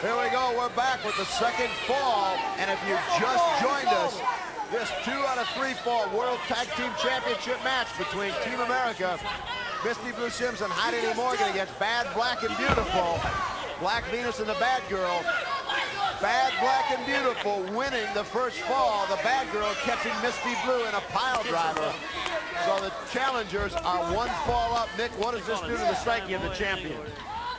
Here we go, we're back with the second fall, and if you just joined us, this 2 out of 3 fall World Tag Team Championship match between Team America, Misty Blue Sims and Heidi Lee Morgan against Bad, Black, and Beautiful, Black Venus and the Bad Girl. Bad, Black, and Beautiful winning the first fall, the Bad Girl catching Misty Blue in a pile driver. So the challengers are 1 fall up. Nick, what does this do to the psyche of the champion?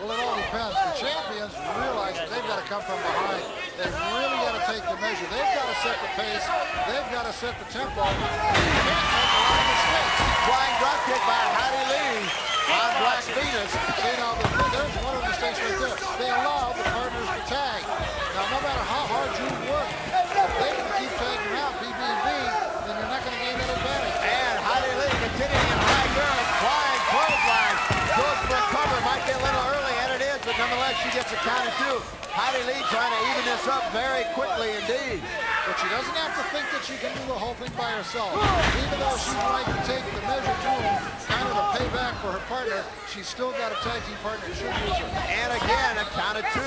Well, it all depends. The champions realize that they've got to come from behind. They've really got to take the measure. They've got to set the pace. They've got to set the tempo. They can't make a lot of mistakes. Flying drop kick by Heidi Lee on Black Venus. See, now, there's one of the mistakes right there. They allow the partners to tag. Now, no matter how hard you work, if they can keep tagging out BB&B, then you're not going to gain an advantage. And Heidi Lee continuing in high current, flying clothesline. Goes for a cover, might get a little early, and it is, but nonetheless, she gets a count of 2. Heidi Lee trying to even this up very quickly indeed. But she doesn't have to think that she can do the whole thing by herself. Even though she would like to take the measure to him, kind of to pay back for her partner, she's still got a tag team partner who should use her. And again, a count of 2.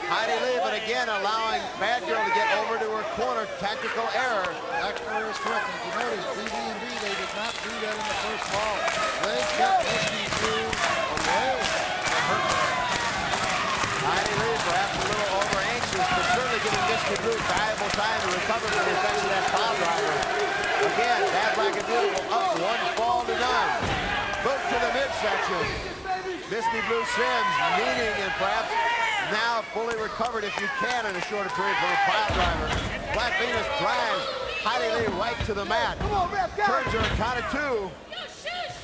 Heidi Lee, but again, allowing Bad Girl to get over to her corner. Tactical error. That error is correct. And if you notice, BB&B, they did not do that in the first fall. They kept Misty Blue away from her. Heidi Lee perhaps a little over anxious, but certainly giving Misty Blue valuable time to recover from the effects of that pile driver. Again, Bad, Black, and Beautiful up 1 fall to none. Boot to the midsection. Misty Blue Sims needing and perhaps now fully recovered if you can in a shorter period from a pile driver. Black Venus drives Heidi Lee right to the mat. Turns her and count of 2.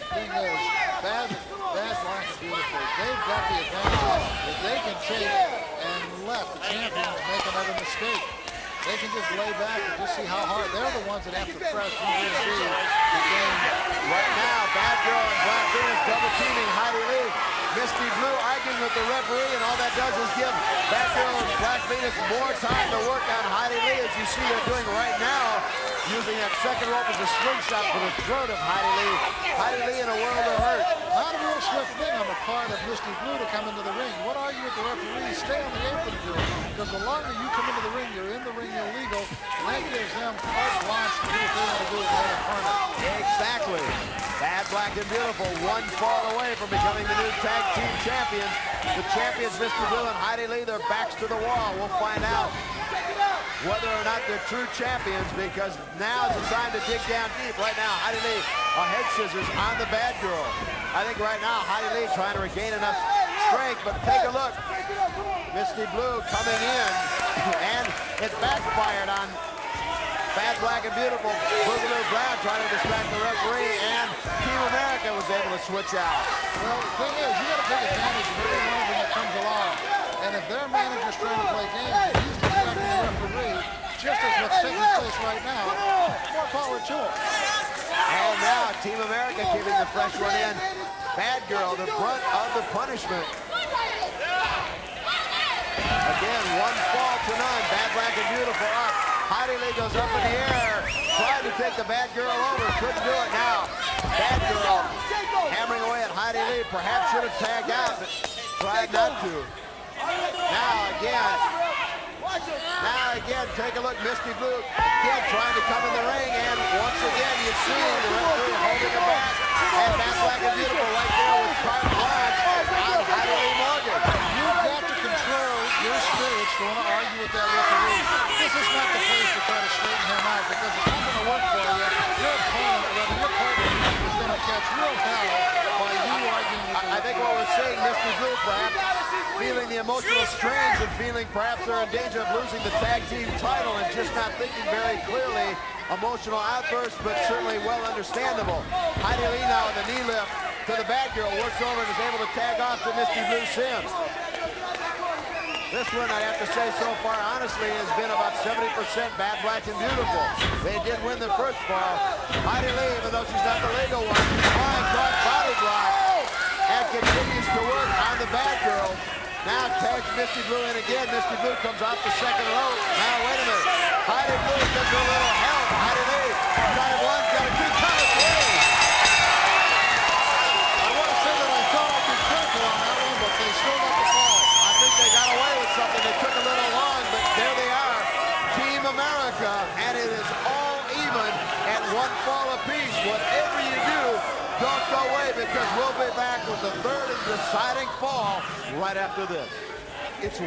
Thing is, Bad, Black, and Beautiful, they've got the advantage that they can take and let the champions make another mistake. They can just lay back and just see how hard. They're the ones that have to press BB&B the game. Right now, Bad Girl and Black Venus double teaming Heidi Lee. Misty Blue arguing with the referee, and all that does is give Bad Girl and Black Venus more time to work on Heidi Lee, as you see they're doing right now, using that second rope as a slingshot for the throat of Heidi Lee. Heidi Lee in a world of hurt. Not a real swift thing on the part of Misty Blue to come into the ring. What are you with the referee? Stay on the apron, girl. Because the longer you come into the ring, you're in the ring illegal, and that gives them carte blanche to do what they want to do with their opponent. Exactly. Bad, Black, and Beautiful 1 fall away from becoming the new tag team champions. The champions, Misty Blue and Heidi Lee, their backs to the wall. We'll find out whether or not they're true champions, because now is the time to dig down deep. Right now, Heidi Lee, a head scissors on the Bad Girl. I think right now, Heidi Lee trying to regain enough strength, but take a look. Misty Blue coming in, and it backfired on Bad, Black, and Beautiful. Boogaloo Brown trying to distract the referee, and Team America was able to switch out. Well, the thing is, you got to take advantage of every one that comes along. And if their manager's trying to play games, he's distracting the referee, just as what's taking place right now, more power to him. And now Team America keeping the fresh one in. Bad Girl, the brunt of the punishment. Again, 1 fall to none. Bad, Black, and Beautiful up. Heidi Lee goes up in the air, tried to take the Bad Girl over, couldn't do it now. Bad Girl hammering away at Heidi Lee, perhaps should have tagged out, but tried not to. Now again, take a look, Misty Blue again trying to come in the ring, and once again you see the referee holding her back, and Bad, Black, and Beautiful right there with carte blanche on Heidi Lee Morgan. You've got to control your spirits to want to argue with that referee. This is not the place to try to straighten him out, because it's not going to work for you. Your opponent, whether your partner is going to catch real foul by you arguing with I think what we're seeing, Misty Blue perhaps feeling the emotional strains and feeling perhaps they're in danger of losing the tag team title and just not thinking very clearly. Emotional outburst, but certainly well understandable. Heidi Lee now with a knee lift to the Bad Girl, works over and is able to tag off to Misty Blue Sims. This one, I have to say, so far, honestly, has been about 70% Bad, Black, and Beautiful. They did win the first fall. Heidi Lee, even though she's not the legal one, flying cross body block and continues to work on the Bad Girl. Now tags Misty Blue in again. Misty Blue comes off the second rope. Now, wait a minute. Heidi Blue gives her a little help. Heidi Lee, got it one, got a 2 count. I want to say that I thought I'd be careful on that one, but they still got the fall. I think they got away with something. They took one fall apiece. Whatever you do, don't go away, because we'll be back with the third and deciding fall right after this. It's